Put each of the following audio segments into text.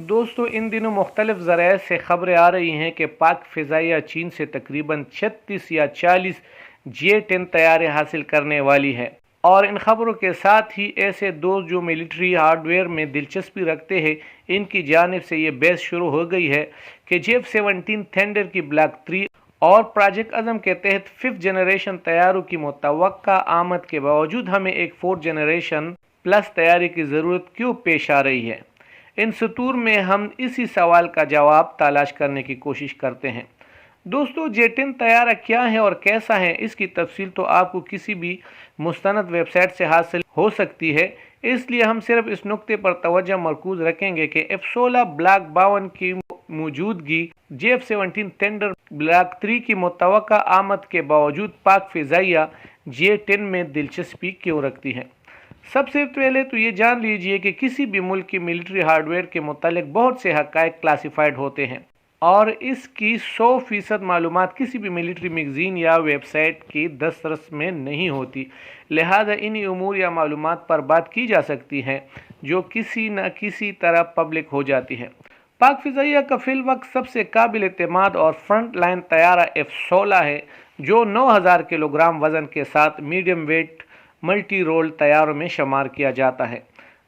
दोस्तों, इन दिनों मुख्तलिफ ज़राए से खबरें आ रही हैं कि पाक फ़िज़ाइया चीन से तकरीबन 36 या 40 J-10 तैयारे हासिल करने वाली है। और इन खबरों के साथ ही ऐसे दोस्त जो मिलिट्री हार्डवेयर में दिलचस्पी रखते हैं, इनकी जानिब से ये बहस शुरू हो गई है कि F-17 थंडर की ब्लॉक 3 और प्रोजेक्ट अज़म के तहत 5th जनरेशन तैयारों की मुतवक्का आमद के बावजूद हमें एक 4th जनरेशन प्लस तैयारी की ज़रूरत क्यों पेश आ रही है। इन सतूर में हम इसी सवाल का जवाब तलाश करने की कोशिश करते हैं। दोस्तों, J-10 तैयारा क्या है और कैसा है, इसकी तफसील तो आपको किसी भी मुस्तनद वेबसाइट से हासिल हो सकती है, इसलिए हम सिर्फ इस नुक्ते पर तवज्जो मरकूज रखेंगे कि F-16 ब्लॉक 52 की मौजूदगी F-17 थंडर ब्लॉक 3 की मुतवक्का आमद के बावजूद पाक फ़िज़ाइया J-10 में दिलचस्पी क्यों रखती है। सबसे पहले तो ये जान लीजिए कि किसी भी मुल्क की मिलिट्री हार्डवेयर के मुतालिक बहुत से हक़ाइक़ क्लासिफाइड होते हैं और इसकी 100% मालूमात किसी भी मिलिट्री मैगज़ीन या वेबसाइट की दस्तरस में नहीं होती। लिहाजा इन्हीं उमूर या मालूमात पर बात की जा सकती है जो किसी न किसी तरह पब्लिक हो जाती है। पाक फ़िज़ाइया का फ़िलवक्त सबसे काबिल एतमाद और फ्रंट लाइन तैयारा F-16 है, जो 9000 किलोग्राम वज़न के साथ मीडियम वेट मल्टी रोल तैयारों में शुमार किया जाता है,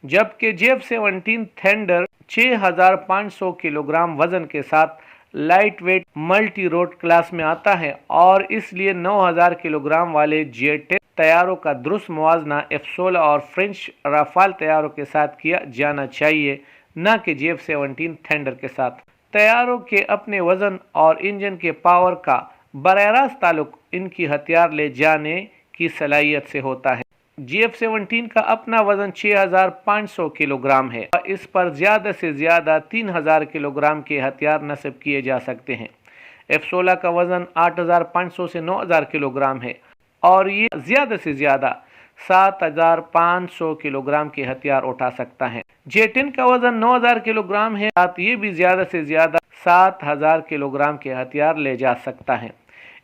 जबकि F-17 थंडर 6500 किलोग्राम वज़न के साथ light weight multi role class में आता है और इसलिए 9000 किलोग्राम वाले J-10 तैयारों का दुरुस्त मुवाजना F-16 और फ्रेंच राफाल तैयारों के साथ किया जाना चाहिए, न कि F-17 थंडर के साथ। तैयारों के अपने वज़न और इंजन के पावर का बराह रास्त ताल्लुक इनकी हथियार ले जाने की सलाहियत से होता है। F-17 का अपना वज़न 6500 किलोग्राम है और इस पर ज़्यादा से ज़्यादा 3000 किलोग्राम के हथियार नस्ब किए जा सकते हैं। F-16 का वज़न 8500 से 9000 किलोग्राम है और ये ज़्यादा से ज़्यादा 7500 किलोग्राम के हथियार उठा सकता है। J-10 का वज़न 9000 किलोग्राम है, साथ ये भी ज़्यादा से ज़्यादा 7000 किलोग्राम के हथियार ले जा सकता है।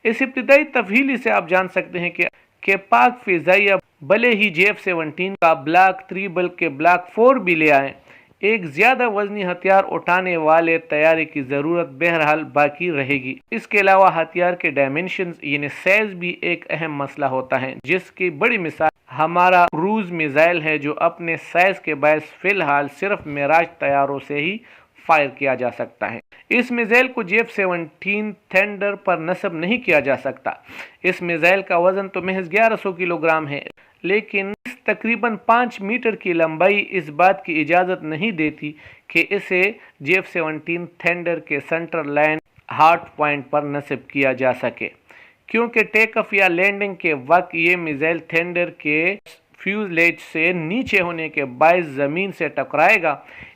इस इब्तिदाई तफहीली से आप जान सकते हैं कि पाक फ़िज़ाइया भले ही F-17 का ब्लॉक 3 बल्कि ब्लॉक 4 भी ले आए, एक ज़्यादा वजनी हथियार उठाने वाले तैयारी की ज़रूरत बहरहाल बाकी रहेगी। इसके अलावा हथियार के डायमेंशंस यानी साइज़ भी एक अहम मसला होता है, जिसकी बड़ी मिसाल हमारा क्रूज़ मिसाइल है, जो अपने साइज़ के बायस फ़िलहाल सिर्फ मिराज तैयारों से ही फायर किया जा सकता है। इस मिसाइल को F-17 थंडर पर नस्ब नहीं किया जा सकता। इस मिसाइल का वज़न तो महज 1100 किलोग्राम है, लेकिन इस तकरीबन 5 मीटर की लंबाई इस बात की इजाज़त नहीं देती कि इसे F-17 थंडर के सेंटर लाइन हार्ड पॉइंट पर नस्ब किया जा सके, क्योंकि टेक ऑफ या लैंडिंग के वक्त ये मिसाइल थंडर के फ्यूज़लेज से नीचे होने के बायस ज़मीन से टकराएगा।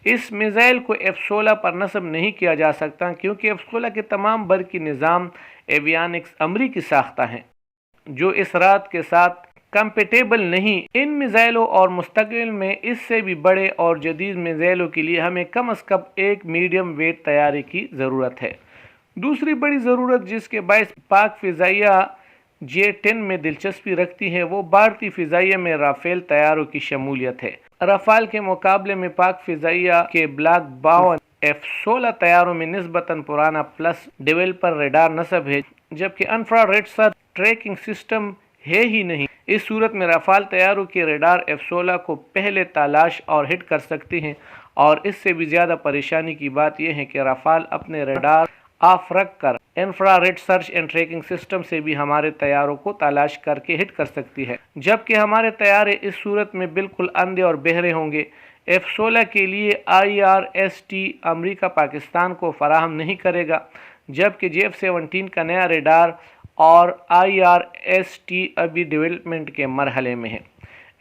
इस मिसाइल को F-16 पर नस्ब नहीं किया जा सकता, क्योंकि F-16 के तमाम बरकी निज़ाम एवियानिक्स अमरीकी साख्ता हैं, जो इस रात के साथ कंपेटेबल नहीं। इन मिसाइलों और मुस्तकबिल में इससे भी बड़े और जदीद मिसाइलों के लिए हमें कम अज़ कम एक मीडियम वेट तैयारी की ज़रूरत है। दूसरी बड़ी ज़रूरत जिसके बायस पाक फ़िज़ाइया J-10 में दिलचस्पी रखती है, वो भारतीय फ़िज़ाइया में राफ़ेल तैयारों की शमूलियत है। राफ़ाल के मुकाबले में पाक फ़िज़ाइया के ब्लॉक 52 F-16 तैयारों में निस्बतन पुराना प्लस डेवलपर रेडार नस्ब है, जबकि इंफ्रारेड सर्च ट्रैकिंग सिस्टम है ही नहीं। इस सूरत में राफ़ाल तैयारों के रेडार F-16 को पहले तलाश और हिट कर सकते हैं, और इससे भी ज़्यादा परेशानी की बात यह है कि राफ़ाल अपने रेडार ऑफ रख कर infrared search and tracking system से भी हमारे तैयारों को तलाश करके हिट कर सकती है, जबकि हमारे तैयारे इस सूरत में बिल्कुल अंधे और बहरे होंगे। F-16 के लिए IRST अमेरिका पाकिस्तान को फराहम नहीं करेगा, जबकि F-17 का नया रेडार और IRST अभी डेवलपमेंट के मरहले में है।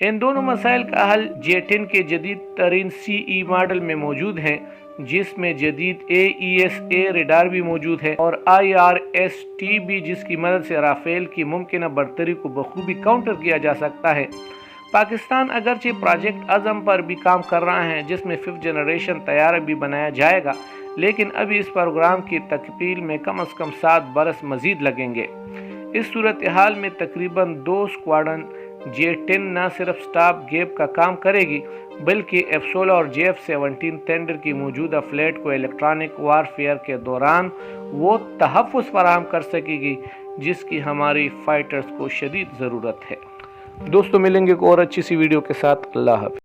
इन दोनों मसाइल का हल J-10 के जदीद तरीन CE मॉडल में मौजूद है, जिसमें जदीद AESA रेडार भी मौजूद है और IRST भी, जिसकी मदद से राफ़ेल की मुमकिन बरतरी को बखूबी काउंटर किया जा सकता है। पाकिस्तान अगरचे प्रोजेक्ट अज़म पर भी काम कर रहा है, जिसमें 5th जनरेशन तैयारा भी बनाया जाएगा, लेकिन अभी इस प्रोग्राम की तकमील में कम अज़ कम 7 बरस मज़ीद लगेंगे। इस सूरत हाल में तकरीबन 2 स्क्वाड्रन J-10 نہ صرف سٹاپ گیپ کا کام کرے گی بلکہ F-16 اور J-17 تھنڈر کی موجودہ فلیٹ کو الیکٹرانک وارفیئر کے دوران وہ تحفظ فراہم کر سکے گی جس کی ہماری فائٹرز کو شدید ضرورت ہے۔ دوستو ملیں گے ایک اور اچھی سی ویڈیو کے ساتھ۔ اللہ حافظ۔